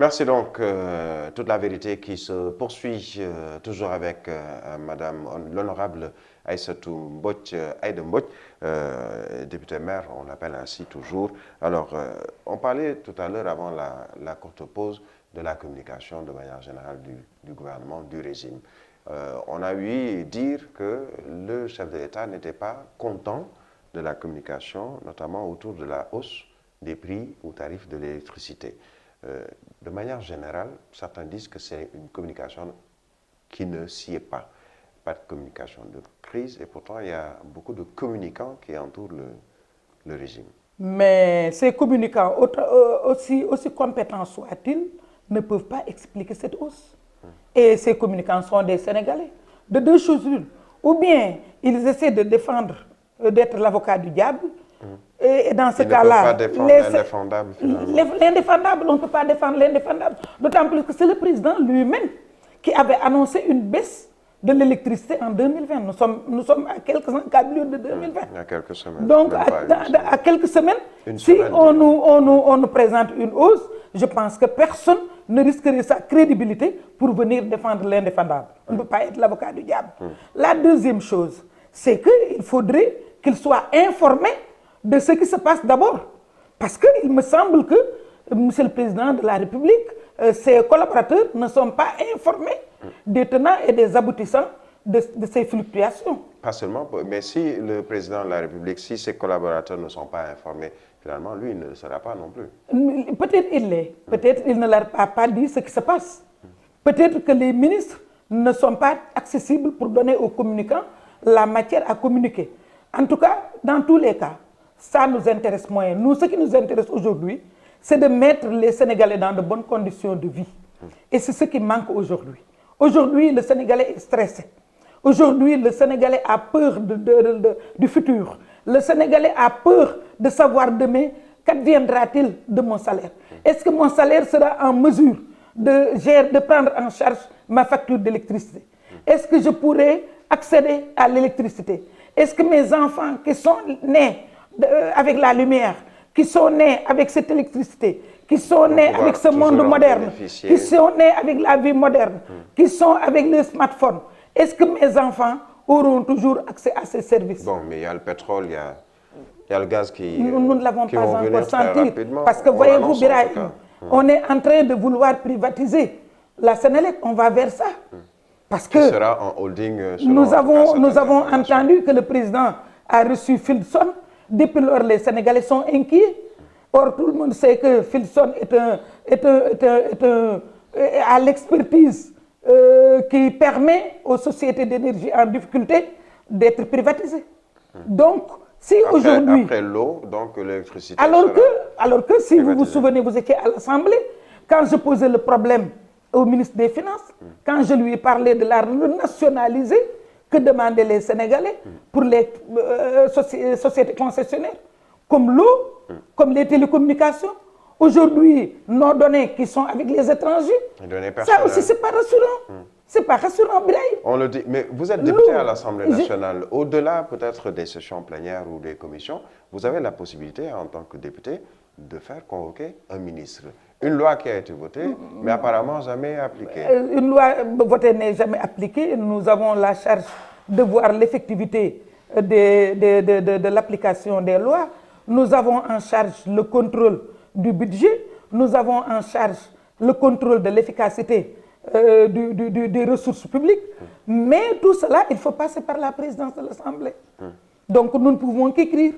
Merci donc. Toute la vérité qui se poursuit toujours avec Madame l'honorable Aïssatou Mbodj, Aïda Mbodj, députée maire, on l'appelle ainsi toujours. Alors, on parlait tout à l'heure avant la courte pause de la communication de manière générale du gouvernement, du régime. On a eu dire que le chef de l'État n'était pas content de la communication, notamment autour de la hausse des prix ou tarifs de l'électricité. De manière générale, certains disent que c'est une communication qui ne sied pas. Pas de communication de crise, et pourtant il y a beaucoup de communicants qui entourent le régime. Mais ces communicants, aussi compétents soient-ils, ne peuvent pas expliquer cette hausse. Et ces communicants sont des Sénégalais. De deux choses l'une. Ou bien ils essaient de défendre, d'être l'avocat du diable. Et dans ce cas-là, l'indéfendable, on ne peut pas défendre l'indéfendable. D'autant plus que c'est le président lui-même qui avait annoncé une baisse de l'électricité en 2020. Nous sommes à quelques encablures de 2020. Il y a quelques semaines. Donc, à quelques semaines, si on nous présente une hausse, je pense que personne ne risquerait sa crédibilité pour venir défendre l'indéfendable. On ne peut pas être l'avocat du diable. La deuxième chose, c'est qu'il faudrait qu'il soit informé de ce qui se passe d'abord. Parce qu'il me semble que, Monsieur le Président de la République, ses collaborateurs ne sont pas informés des tenants et des aboutissants de ces fluctuations. Pas seulement, mais si le Président de la République, si ses collaborateurs ne sont pas informés, finalement, lui, il ne le sera pas non plus. Peut-être il l'est. Peut-être il ne leur a pas dit ce qui se passe. Peut-être que les ministres ne sont pas accessibles pour donner aux communicants la matière à communiquer. En tout cas, dans tous les cas, ça nous intéresse moins. Nous, ce qui nous intéresse aujourd'hui, c'est de mettre les Sénégalais dans de bonnes conditions de vie. Et c'est ce qui manque aujourd'hui. Aujourd'hui, le Sénégalais est stressé. Aujourd'hui, le Sénégalais a peur du futur. Le Sénégalais a peur de savoir demain qu'adviendra-t-il de mon salaire. Est-ce que mon salaire sera en mesure de prendre en charge ma facture d'électricité? Est-ce que je pourrai accéder à l'électricité? Est-ce que mes enfants qui sont nés avec la lumière, qui sont nés avec cette électricité, qui sont nés avec ce monde moderne, qui sont nés avec la vie moderne, qui sont avec les smartphones, est-ce que mes enfants auront toujours accès à ces services? Bon, mais il y a le pétrole, il y a le gaz qui nous ne l'avons pas encore senti. Parce que On voyez-vous, l'annonce, en Biraï, tout cas. on est en train de vouloir privatiser la Sénélec, on va vers ça. Parce Qui que sera en holding selon, nous en tout cas, avons certaines informations. entendu que le président a reçu Philson. Depuis lors, les Sénégalais sont inquiets. Or, tout le monde sait que Philson a l'expertise qui permet aux sociétés d'énergie en difficulté d'être privatisées. Donc, si aujourd'hui... Après l'eau, donc l'électricité Alors que si vous vous privatisée. souvenez, vous étiez à l'Assemblée, quand je posais le problème au ministre des Finances, quand je lui ai parlé de la renationaliser, que demandaient les Sénégalais pour les sociétés concessionnaires, comme l'eau, comme les télécommunications. Aujourd'hui, nos données qui sont avec les étrangers, Les données ça personnelles. aussi, c'est pas rassurant. C'est pas rassurant, Brahim. On le dit, mais vous êtes député Nous, à l'Assemblée nationale. Au-delà peut-être des sessions plénières ou des commissions, vous avez la possibilité, en tant que député, de faire convoquer un ministre. Une loi qui a été votée, mais apparemment jamais appliquée. Une loi votée n'est jamais appliquée. Nous avons la charge de voir l'effectivité de l'application des lois. Nous avons en charge le contrôle du budget. Nous avons en charge le contrôle de l'efficacité des ressources publiques. Mais tout cela, il faut passer par la présidence de l'Assemblée. Donc nous ne pouvons qu'écrire.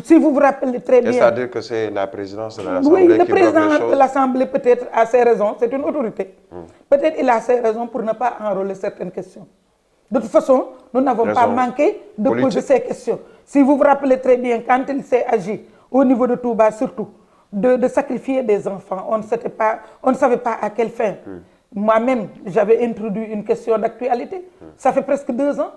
Si vous vous rappelez très bien... C'est-à-dire que c'est la présidence de l'Assemblée Oui, le qui bloque les président de choses. l'Assemblée peut-être a ses raisons, c'est une autorité. Peut-être il a ses raisons pour ne pas enrôler certaines questions. De toute façon, nous n'avons pas Raison manqué de poser politique. ces questions. Si vous vous rappelez très bien, quand il s'est agi, au niveau de Touba surtout, de sacrifier des enfants, on ne savait pas à quelle fin. Moi-même, j'avais introduit une question d'actualité. Ça fait presque 2 ans.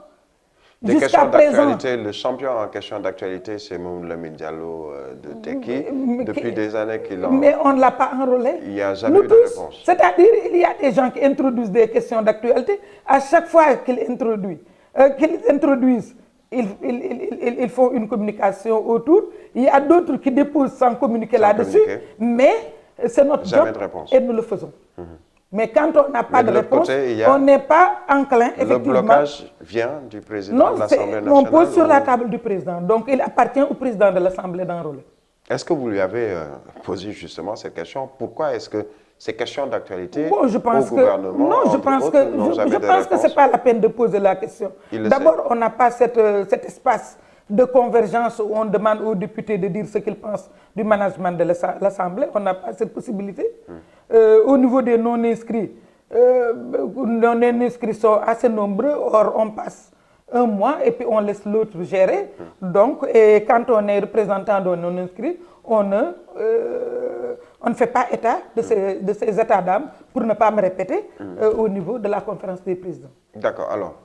Des questions d'actualité, le champion en question d'actualité, c'est Mamadou Lamine Diallo de Tekki. Depuis des années qu'il en... Mais on ne l'a pas enrôlé. Il n'y a jamais eu de réponse. C'est-à-dire, il y a des gens qui introduisent des questions d'actualité. À chaque fois qu'ils introduisent, ils font une communication autour. Il y a d'autres qui déposent sans communiquer là-dessus. Mais c'est notre Jamais job de réponse. et nous le faisons. Mais quand on n'a pas Mais de de l'autre réponse, côté, il y a on n'est pas enclin, Le effectivement. blocage vient du président Non, de l'Assemblée on nationale. pose sur la ou- table du président. Donc, il appartient au président de l'Assemblée d'enrôler. Est-ce que vous lui avez posé justement cette question? Pourquoi est-ce que ces questions d'actualité Bon, je pense au que gouvernement, non, je entre pense autres, n'ont que jamais je de pense que réponse? c'est pas la peine de poser la question. Il le D'abord, on n'a pas cet espace de convergence où on demande aux députés de dire ce qu'ils pensent du management de l'Assemblée. On n'a pas cette possibilité. Au niveau des non-inscrits, non-inscrits sont assez nombreux. Or, on passe un mois et puis on laisse l'autre gérer. Donc, et quand on est représentant d'un non-inscrit, on ne fait pas état de ces états d'âme, pour ne pas me répéter, au niveau de la conférence des présidents. D'accord. Alors,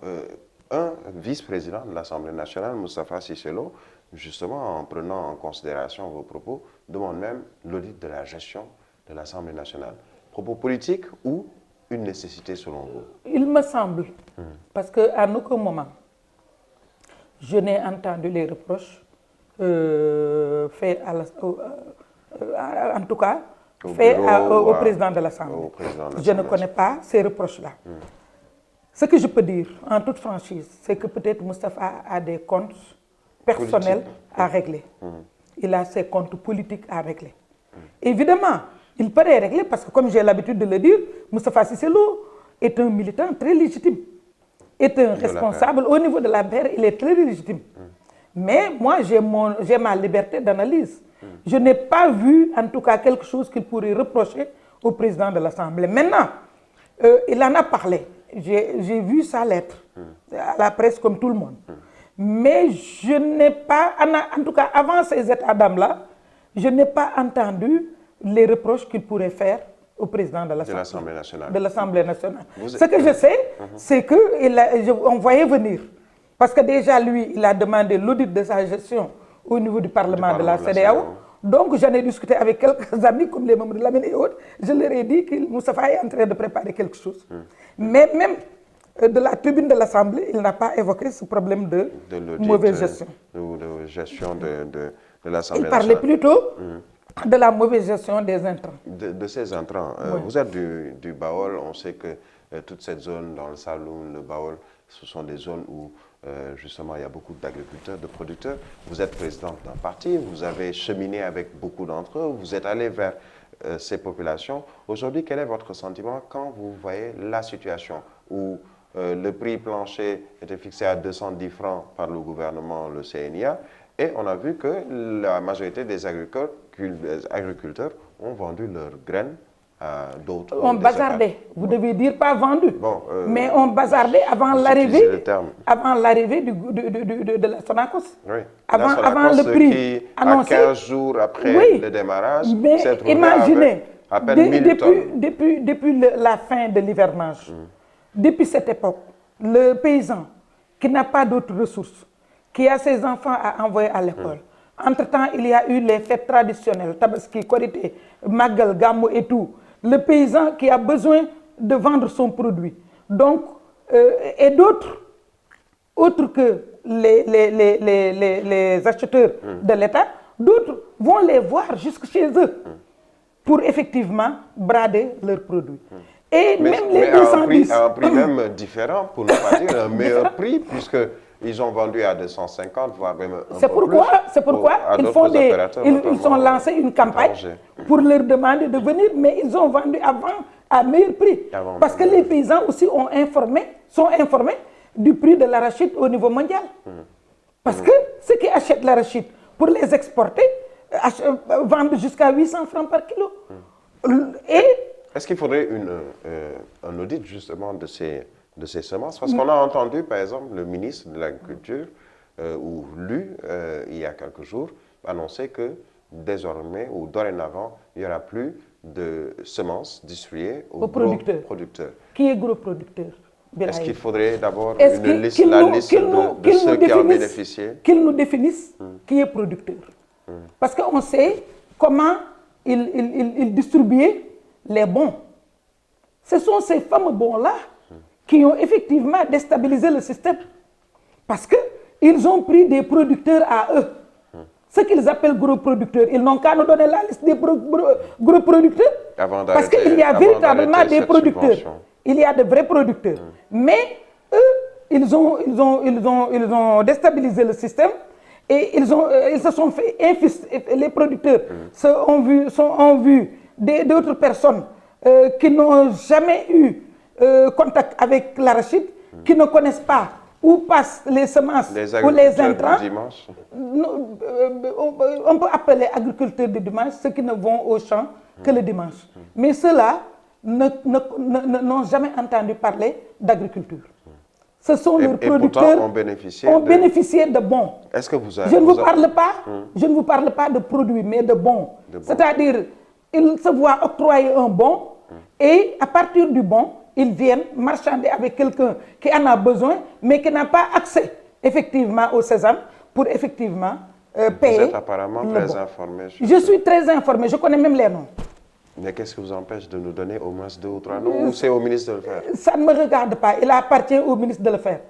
un vice-président de l'Assemblée nationale, Moustapha Cissé Lo, justement en prenant en considération vos propos, demande même l'audit de la gestion de l'Assemblée nationale. Propos politiques ou une nécessité selon vous? Il me semble, parce qu'à aucun moment, je n'ai entendu les reproches faits en tout cas, faits au président de l'Assemblée. Je ne connais pas ces reproches-là. Ce que je peux dire, en toute franchise, c'est que peut-être Moustapha a des comptes personnels à régler. Il a ses comptes politiques à régler. Évidemment, il peut les régler parce que, comme j'ai l'habitude de le dire, Moustapha Cissé Lo est un militant très légitime, est un responsable. Au niveau de la BR, il est très légitime. Mais moi, j'ai ma liberté d'analyse. Je n'ai pas vu, en tout cas, quelque chose qu'il pourrait reprocher au président de l'Assemblée. Maintenant, il en a parlé. J'ai vu sa lettre à la presse comme tout le monde. Mais je n'ai pas, en tout cas, avant ces états d'âme-là, je n'ai pas entendu les reproches qu'il pourrait faire au président de l'Assemblée nationale. Ce que je sais, c'est qu'on voyait venir. Parce que déjà, lui, il a demandé l'audit de sa gestion au niveau du Parlement de la CEDEAO. Donc, j'en ai discuté avec quelques amis, comme les membres de Lamine et autres. Je leur ai dit que Moustapha est en train de préparer quelque chose. Mais même de la tribune de l'Assemblée, il n'a pas évoqué ce problème de mauvaise gestion. De gestion de l'Assemblée nationale. Il parlait plutôt de la mauvaise gestion des intrants. De ces intrants. Vous êtes du Baol, on sait que toute cette zone dans le Saloum, le Baol, ce sont des zones où justement il y a beaucoup d'agriculteurs, de producteurs. Vous êtes président d'un parti, vous avez cheminé avec beaucoup d'entre eux, vous êtes allé vers ces populations. Aujourd'hui, quel est votre sentiment quand vous voyez la situation où le prix plancher était fixé à 210 francs par le gouvernement, le CNIA, et on a vu que la majorité des agriculteurs ont vendu leurs graines à d'autres. On bazardait, vous devez dire pas vendu, mais on bazardait avant l'arrivée de la Sonacos. Oui. Avant le prix qui, annoncé. À 15 jours après le démarrage, mais s'est trouvé imaginez, à peine 1000 tonnes. depuis la fin de l'hivernage, depuis cette époque, le paysan qui n'a pas d'autres ressources, qui a ses enfants à envoyer à l'école. Entre-temps, il y a eu les fêtes traditionnelles, Tabaski, Korité, Magal, Gamou et tout. Le paysan qui a besoin de vendre son produit. Donc, et d'autres, autres que les acheteurs de l'État, d'autres vont les voir jusque chez eux pour effectivement brader leurs produits. Et même les 210... à un prix même différent, pour ne pas dire un meilleur prix, puisqu'ils ont vendu à 250, voire même un peu plus. C'est pourquoi ils ont lancé une campagne pour leur demander de venir, mais ils ont vendu avant à meilleur prix. Parce que les paysans aussi sont informés du prix de l'arachide au niveau mondial. Parce que ceux qui achètent l'arachide pour les exporter vendent jusqu'à 800 francs par kilo. Est-ce qu'il faudrait un audit justement de ces semences? Parce qu'on a entendu, par exemple, le ministre de l'Agriculture, ou lu il y a quelques jours, annoncer que désormais, ou dorénavant, il n'y aura plus de semences distribuées aux gros producteurs. Qui est gros producteur? Est-ce qu'il faudrait d'abord la liste de ceux qui en bénéficient? Qu'ils nous définissent qui est producteur. Parce qu'on sait comment ils distribuaient les bons. Ce sont ces fameux bons-là qui ont effectivement déstabilisé le système. Parce qu'ils ont pris des producteurs à eux. ce qu'ils appellent gros producteurs, ils n'ont qu'à nous donner la liste des gros producteurs. Parce qu'il y a véritablement des producteurs. Il y a de vrais producteurs. Mais eux, ils ont déstabilisé le système et ils se sont fait infister. Les producteurs ont vu d'autres personnes qui n'ont jamais eu contact avec l'arachide, qui ne connaissent pas où passent les semences ou les intrants. On peut appeler agriculteurs du dimanche ceux qui ne vont au champ que le dimanche. Mais ceux-là n'ont jamais entendu parler d'agriculture. Ce sont leurs producteurs ont bénéficié de bons. Est-ce que je ne vous parle pas de produits, mais de bons. C'est-à-dire, ils se voient octroyer un bon et à partir du bon, ils viennent marchander avec quelqu'un qui en a besoin, mais qui n'a pas accès effectivement au sésame pour effectivement payer. Vous êtes apparemment très informé. Je suis très informé, je connais même les noms. Mais qu'est-ce qui vous empêche de nous donner au moins 2 ou 3 noms ou c'est au ministre de le faire? Ça ne me regarde pas, il appartient au ministre de le faire.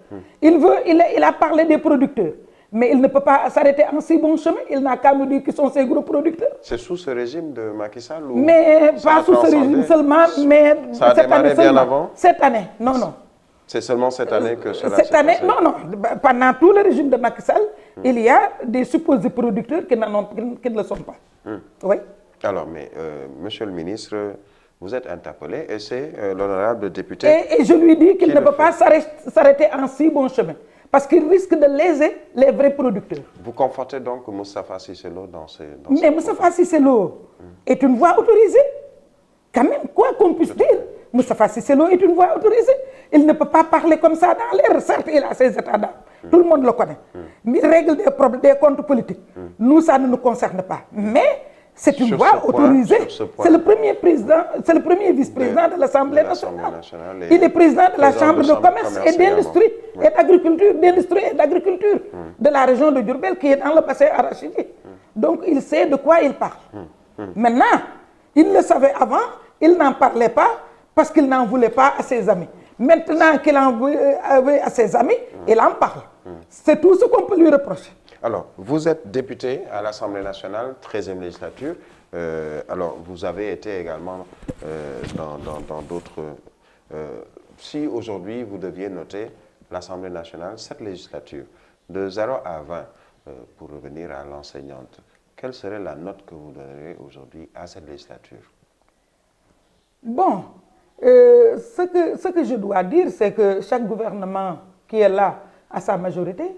Il a parlé des producteurs, mais il ne peut pas s'arrêter en si bon chemin, il n'a qu'à nous dire qui sont ces gros producteurs. C'est sous ce régime de Macky Sall ou mais pas sous ce régime seulement, mais ça a démarré bien avant? Cette année, non. C'est seulement cette année que cela s'est passé? Non. Pendant tout le régime de Macky Sall, il y a des supposés producteurs qui ne le sont pas. Oui. Alors, mais monsieur le ministre, vous êtes interpellé et c'est l'honorable député... Et je lui dis qu'il ne peut pas s'arrêter en si bon chemin, parce qu'il risque de léser les vrais producteurs. Vous confortez donc Moustapha Cissé Lo dans ces... Mais Moustapha Cissé Lo est une voix autorisée. Quand même, quoi qu'on puisse dire, Moustapha Cissé Lo est une voix autorisée. Il ne peut pas parler comme ça dans l'air. Certes, il a ses états d'âme. Tout le monde le connaît. Mais il règle des comptes politiques. Nous, ça ne nous concerne pas. Mais... c'est une voix autorisée. C'est le premier président, c'est le premier vice-président de l'Assemblée nationale. Il est président de la Chambre de commerce et d'industrie et d'agriculture, de la région de Diourbel qui est dans le bassin arachidier. Donc il sait de quoi il parle. Maintenant, il le savait avant, il n'en parlait pas parce qu'il n'en voulait pas à ses amis. Maintenant qu'il en veut à ses amis, il en parle. C'est tout ce qu'on peut lui reprocher. Alors, vous êtes député à l'Assemblée nationale, 13e législature. Alors, vous avez été également dans d'autres... si aujourd'hui, vous deviez noter l'Assemblée nationale, cette législature, de 0 à 20, pour revenir à l'enseignante, quelle serait la note que vous donneriez aujourd'hui à cette législature? Bon, ce que je dois dire, c'est que chaque gouvernement qui est là a sa majorité.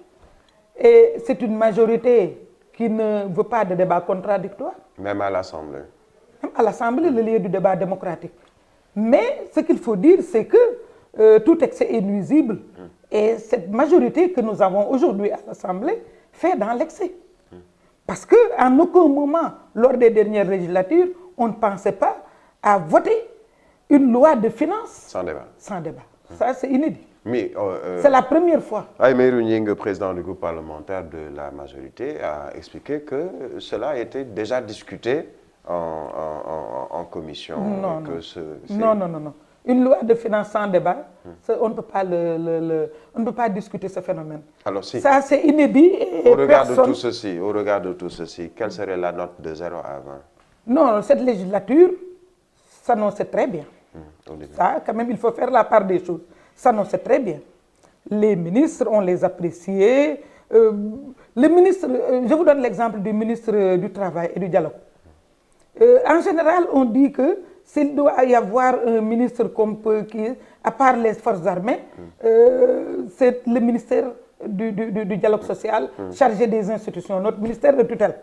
Et c'est une majorité qui ne veut pas de débat contradictoire. Même à l'Assemblée. Même à l'Assemblée, le lieu du débat démocratique. Mais ce qu'il faut dire, c'est que tout excès est nuisible. Et cette majorité que nous avons aujourd'hui à l'Assemblée fait dans l'excès. Parce qu'en aucun moment, lors des dernières législatures, on ne pensait pas à voter une loi de finances sans débat. Sans débat. Ça, c'est inédit. C'est la première fois. Aymérou Gningue, président du groupe parlementaire de la majorité, a expliqué que cela a été déjà discuté en commission. Non. Une loi de finances sans débat, on ne peut pas discuter ce phénomène. Alors, si, ça, c'est inédit. Au regard de tout ceci, quelle serait la note de 0 à 20? Non, cette législature s'annonçait très bien. Ça, quand même, il faut faire la part des choses. Ça, non, c'est très bien. Les ministres, on les appréciait. Le ministre, je vous donne l'exemple du ministre du Travail et du Dialogue. En général, on dit que s'il doit y avoir un ministre qui, à part les forces armées, c'est le ministère du Dialogue social chargé des institutions, notre ministère de tutelle.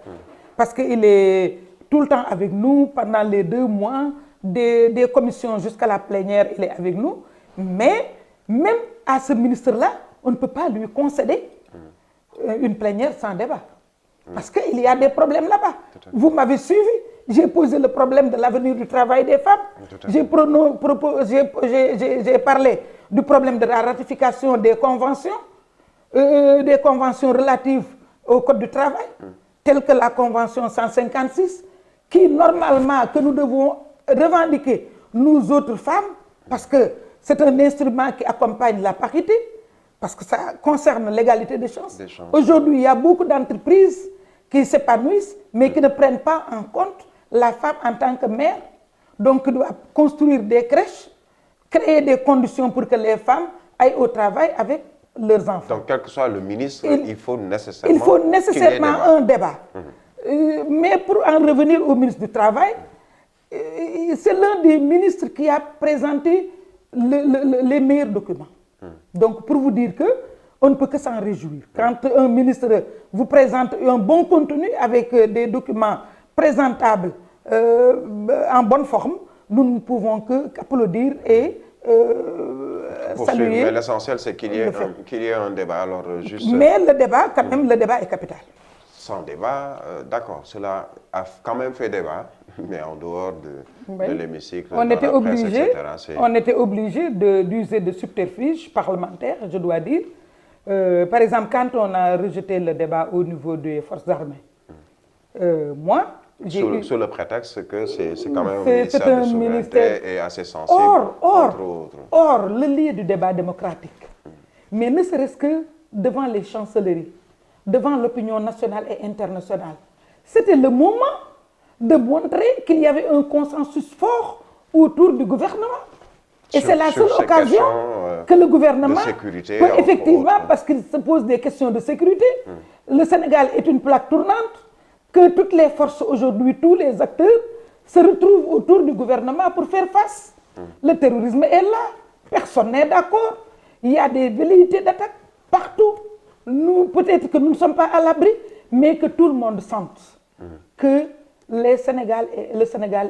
Parce qu'il est tout le temps avec nous pendant les 2 mois, des commissions jusqu'à la plénière, il est avec nous. Mais même à ce ministre-là, on ne peut pas lui concéder une plénière sans débat. Parce qu'il y a des problèmes là-bas. Vous m'avez suivi, j'ai posé le problème de l'avenir du travail des femmes. J'ai parlé du problème de la ratification des conventions relatives au Code du travail, telles que la Convention 156, qui normalement, que nous devons revendiquer, nous autres femmes, parce que c'est un instrument qui accompagne la parité, parce que ça concerne l'égalité des chances. Aujourd'hui, il y a beaucoup d'entreprises qui s'épanouissent, mais qui ne prennent pas en compte la femme en tant que mère. Donc, il doit construire des crèches, créer des conditions pour que les femmes aillent au travail avec leurs enfants. Donc, quel que soit le ministre, il faut nécessairement un débat. Mais pour en revenir au ministre du Travail, c'est l'un des ministres qui a présenté les meilleurs documents. Donc, pour vous dire qu'on ne peut que s'en réjouir. Quand un ministre vous présente un bon contenu avec des documents présentables en bonne forme, nous ne pouvons qu'applaudir et saluer. Mais l'essentiel, c'est qu'il y ait un débat. Alors, juste... Mais le débat, quand même, le débat est capital. Sans débat, d'accord, cela a quand même fait débat, mais en dehors de l'hémicycle, on était obligé d'user de subterfuges parlementaires, je dois dire. Par exemple, quand on a rejeté le débat au niveau des forces armées, moi... Sous le prétexte que c'est quand même un ministère de souveraineté et assez sensible, Or, le lieu du débat démocratique, mais ne serait-ce que devant les chancelleries, devant l'opinion nationale et internationale, c'était le moment de montrer qu'il y avait un consensus fort autour du gouvernement. Et c'est la seule occasion que le gouvernement peut effectivement, parce qu'il se pose des questions de sécurité, le Sénégal est une plaque tournante, que toutes les forces aujourd'hui, tous les acteurs se retrouvent autour du gouvernement pour faire face. Le terrorisme est là, personne n'est d'accord, il y a des velléités d'attaque partout. Nous, peut-être que nous ne sommes pas à l'abri, mais que tout le monde sente que le Sénégal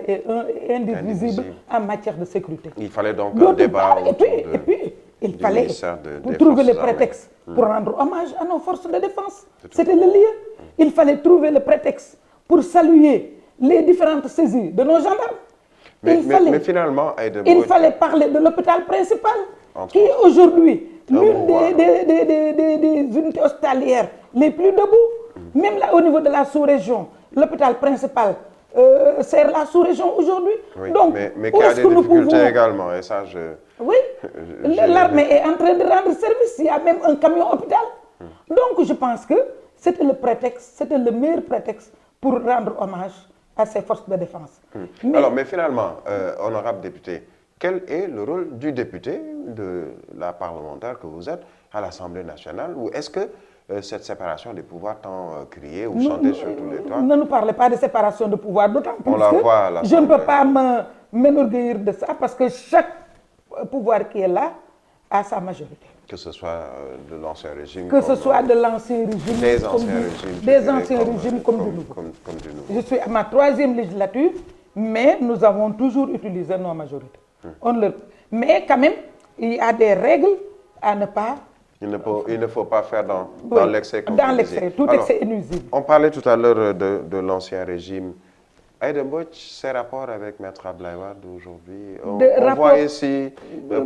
est indivisible en matière de sécurité. Il fallait donc un débat il fallait trouver le prétexte pour rendre hommage à nos forces de défense. C'était le lieu. Il fallait trouver le prétexte pour saluer les différentes saisies de nos gendarmes. Mais finalement, il fallait parler de l'hôpital principal, qui est aujourd'hui l'une des unités hospitalières les plus debout. Même là, au niveau de la sous-région, l'hôpital principal sert la sous-région aujourd'hui. Oui, donc, mais qui a des difficultés également, et ça, Oui, l'armée est en train de rendre service, il y a même un camion hôpital. Donc, je pense que c'était le prétexte, c'était le meilleur prétexte pour rendre hommage à ces forces de défense. Mais finalement, honorable député, quel est le rôle du député, de la parlementaire que vous êtes, à l'Assemblée nationale? Ou est-ce que cette séparation des pouvoirs tant criée ou chantée sur tous les toits? Ne nous parlez pas de séparation de pouvoirs, d'autant plus que je ne peux pas m'enorgueillir de ça, parce que chaque pouvoir qui est là a sa majorité. Que ce soit de l'ancien régime. Que ce soit de l'ancien régime. Des anciens régimes comme du nouveau. Je suis à ma 3e législature, mais nous avons toujours utilisé nos majorités. Mais quand même, il y a des règles à ne pas... Il ne faut pas faire dans l'excès. Dans l'excès, tout excès est nuisible. On parlait tout à l'heure de l'ancien régime. Aïda Mbodj, ses rapports avec Maître Abdoulaye Wade aujourd'hui, on voit ici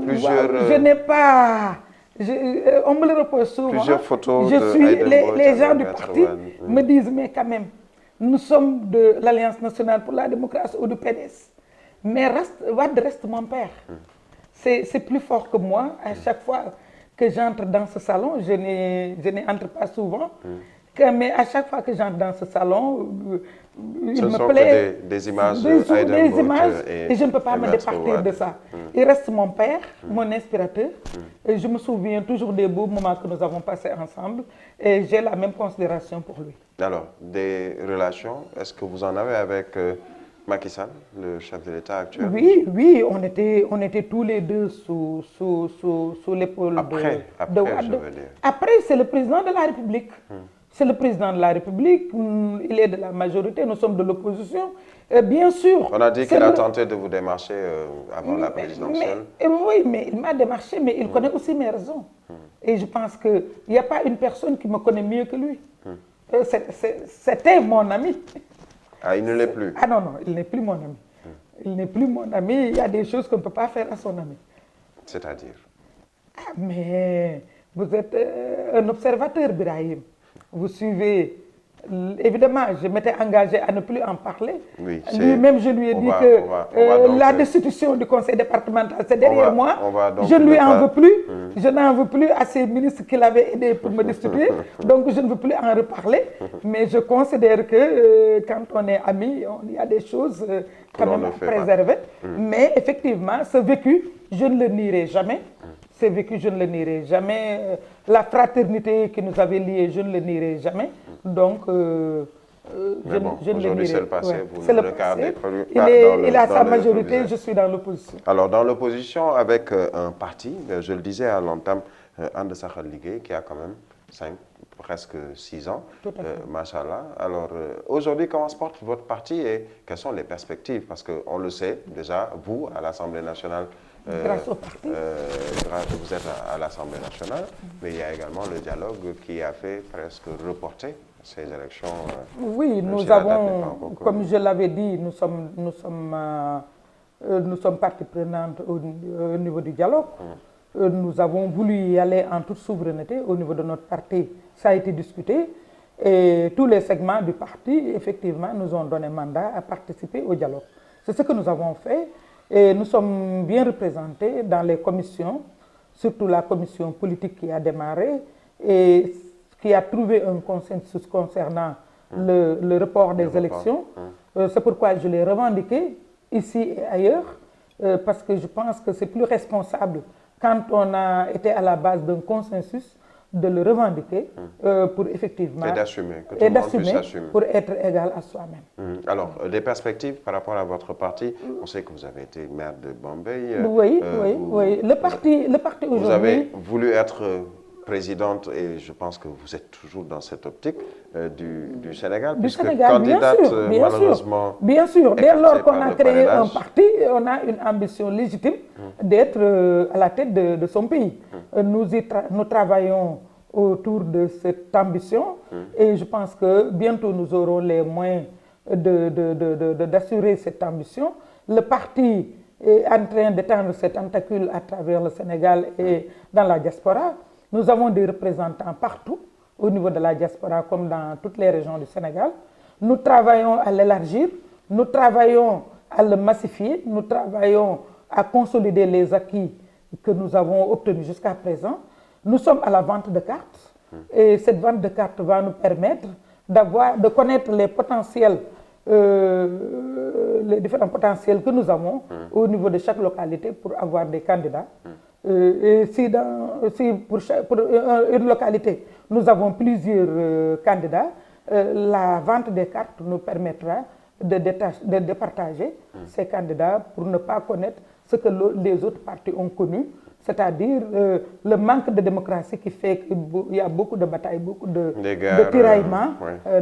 plusieurs... Je n'ai pas... on me le repose souvent. Plusieurs photos les gens du parti me disent, mais quand même, nous sommes de l'Alliance nationale pour la démocratie ou du PDS. Mais Wade reste mon père. C'est plus fort que moi. À chaque fois que j'entre dans ce salon, je n'entre pas souvent, mais à chaque fois que j'entre dans ce salon, il me plaît. Des images, et je ne peux pas me départir de ça. Il reste mon père, mon inspirateur. Et je me souviens toujours des beaux moments que nous avons passés ensemble. Et j'ai la même considération pour lui. Alors, des relations, est-ce que vous en avez avec Macky Sall, le chef de l'État actuel? Oui, on était tous les deux sous l'épaule de Wade. Après, c'est le président de la République. C'est le président de la République, il est de la majorité, nous sommes de l'opposition. Bien sûr. On a dit qu'il a tenté de vous démarcher avant la présidentielle. Oui, mais il m'a démarché, mais il connaît aussi mes raisons. Et je pense qu'il n'y a pas une personne qui me connaît mieux que lui. C'était mon ami. Ah, il ne l'est plus? Ah non, il n'est plus mon ami. Il n'est plus mon ami, il y a des choses qu'on ne peut pas faire à son ami. C'est-à-dire? Ah, mais vous êtes un observateur, Birahim. Vous suivez Évidemment, je m'étais engagée à ne plus en parler. Oui, lui-même, je lui ai dit que la destitution du conseil départemental, c'est derrière moi. Je ne lui en veux plus. Je n'en veux plus à ces ministres qui l'avaient aidé pour me destituer. Donc, je ne veux plus en reparler. Mais je considère que quand on est amis, il y a des choses quand même à préserver. Mais effectivement, ce vécu, je ne le nierai jamais. Ce vécu, je ne le nierai jamais. La fraternité qui nous avait liés, je ne le nierai jamais. Donc, je ne le nierai. C'est le passé, vous ne le regardez plus. Il a sa majorité, je suis dans l'opposition. Alors, dans l'opposition, avec un parti, je le disais à l'entame, And Saxal Liggéey, qui a quand même presque 6 ans. Tout à fait. Machallah. Alors, aujourd'hui, comment se porte votre parti et quelles sont les perspectives? Parce qu'on le sait déjà, vous, à l'Assemblée nationale, grâce au parti. Vous êtes à l'Assemblée nationale, mais il y a également le dialogue qui a fait presque reporter ces élections. Oui, nous avons, comme je l'avais dit, nous sommes partie prenante au niveau du dialogue. Nous avons voulu y aller en toute souveraineté au niveau de notre parti. Ça a été discuté et tous les segments du parti, effectivement, nous ont donné mandat à participer au dialogue. C'est ce que nous avons fait. Et nous sommes bien représentés dans les commissions, surtout la commission politique qui a démarré et qui a trouvé un consensus concernant le report des élections. C'est pourquoi je l'ai revendiqué ici et ailleurs, parce que je pense que c'est plus responsable quand on a été à la base d'un consensus de le revendiquer pour effectivement... Et d'assumer, que tout le monde puisse assumer. Pour être égal à soi-même. Alors, des perspectives par rapport à votre parti, on sait que vous avez été maire de Bombay. Oui. Le parti aujourd'hui... Vous avez voulu être présidente et je pense que vous êtes toujours dans cette optique du Sénégal, puisque candidate malheureusement... Bien sûr, dès lors qu'on a créé un parti, on a une ambition légitime d'être à la tête de son pays. Nous travaillons autour de cette ambition et je pense que bientôt nous aurons les moyens d'assurer cette ambition. Le parti est en train d'étendre ses tentacules à travers le Sénégal et dans la diaspora. Nous avons des représentants partout au niveau de la diaspora comme dans toutes les régions du Sénégal. Nous travaillons à l'élargir, nous travaillons à le massifier, nous travaillons à consolider les acquis que nous avons obtenus jusqu'à présent. Nous sommes à la vente de cartes et cette vente de cartes va nous permettre de connaître les potentiels, les différents potentiels que nous avons au niveau de chaque localité pour avoir des candidats. Et si pour une localité, nous avons plusieurs candidats, la vente des cartes nous permettra de départager ces candidats pour ne pas connaître ce que les autres partis ont connu, c'est-à-dire le manque de démocratie qui fait qu'il y a beaucoup de batailles, beaucoup de tiraillements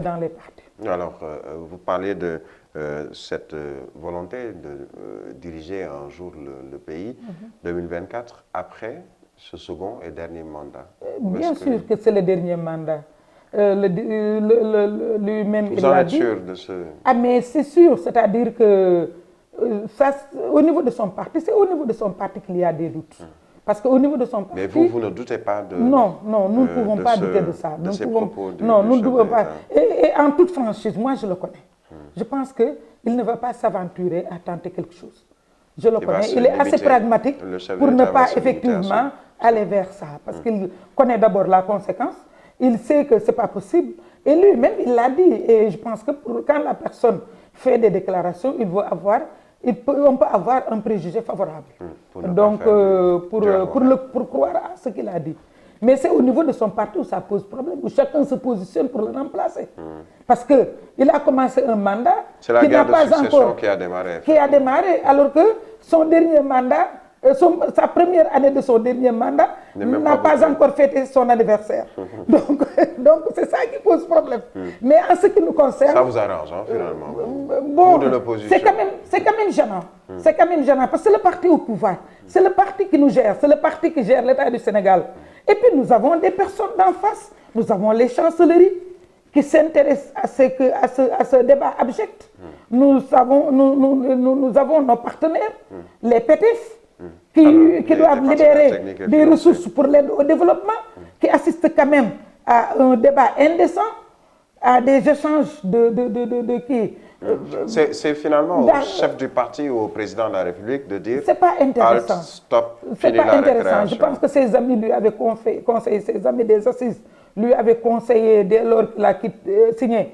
dans les partis. Alors, vous parlez de cette volonté de diriger un jour le pays, 2024, après ce second et dernier mandat. Bien sûr que c'est le dernier mandat. Lui-même, vous en êtes sûr de ce... Ah, mais c'est sûr, c'est-à-dire que au niveau de son parti, c'est au niveau de son parti qu'il y a des doutes. Parce qu'au niveau de son parti... Mais vous ne doutez pas de... Non, nous ne pouvons pas douter de ça. De ces propos non, nous ne pouvons pas. Et en toute franchise, moi je le connais. Je pense qu'il ne va pas s'aventurer à tenter quelque chose. Je le connais. Il est assez pragmatique pour ne pas effectivement aller vers ça. Parce qu'il connaît d'abord la conséquence. Il sait que ce n'est pas possible. Et lui-même, il l'a dit. Et je pense que quand la personne fait des déclarations, on peut avoir un préjugé favorable. Donc, pour croire à ce qu'il a dit. Mais c'est au niveau de son parti où ça pose problème, où chacun se positionne pour le remplacer. Parce qu'il a commencé un mandat qui n'a pas encore... qui a démarré. Qui a démarré, alors que son dernier mandat, sa première année de son dernier mandat n'a pas encore fêté son anniversaire. Donc c'est ça qui pose problème. Mais en ce qui nous concerne... Ça vous arrange, hein, finalement. Bon, c'est quand même gênant. C'est quand même gênant parce que c'est le parti au pouvoir. C'est le parti qui nous gère. C'est le parti qui gère l'État du Sénégal. Et puis nous avons des personnes d'en face. Nous avons les chancelleries qui s'intéressent à ce débat abject. Nous avons nos partenaires, les PETEF, qui doivent libérer des ressources pour l'aide au développement, qui assistent quand même à un débat indécent. à des échanges qui. C'est finalement au chef du parti ou au président de la République de dire c'est pas intéressant. Halt, stop, C'est fini pas la intéressant. récréation. Je pense que ses amis lui avaient conseillé, ses amis des assises lui avaient conseillé dès lors qu'il a signé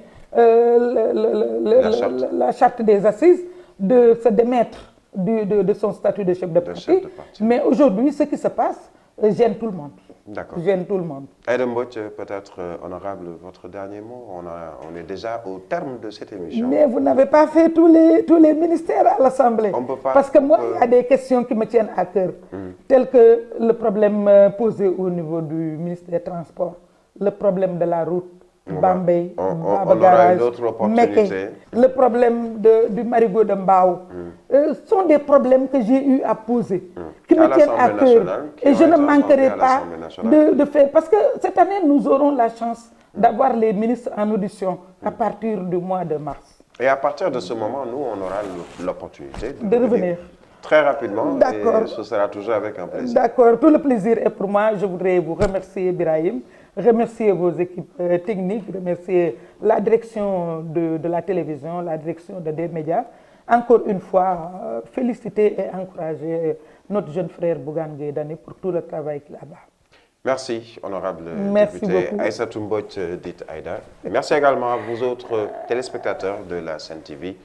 la charte des assises de se démettre de son statut de chef de parti. Mais aujourd'hui, ce qui se passe gêne tout le monde. D'accord. Gêne tout le monde. Aïda Mbodj, peut-être, honorable, votre dernier mot. On est déjà au terme de cette émission. Mais vous n'avez pas fait tous les ministères à l'Assemblée. On peut pas. Parce que moi, il y a des questions qui me tiennent à cœur, telles que le problème posé au niveau du ministère des Transports, le problème de la route, Bambey, on aura une autre opportunité. Le problème du marigot de Mbao. Sont des problèmes que j'ai eu à poser, qui me tiennent à cœur. Et je ne manquerai pas de faire. Parce que cette année, nous aurons la chance d'avoir les ministres en audition à partir du mois de mars. Et à partir de ce moment, nous, on aura l'opportunité de revenir. Très rapidement. D'accord. Et ce sera toujours avec un plaisir. D'accord. Tout le plaisir est pour moi. Je voudrais vous remercier, Birahim, remercier vos équipes techniques, remercier la direction de la télévision, la direction des médias. Encore une fois, féliciter et encourager notre jeune frère Bougane Gueye Dany pour tout le travail qu'il a là. Merci, honorable Merci député beaucoup. Aïssatou Mbodj, dite Aïda. Merci également à vous autres téléspectateurs de la Sen TV.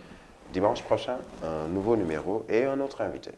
Dimanche prochain, un nouveau numéro et un autre invité.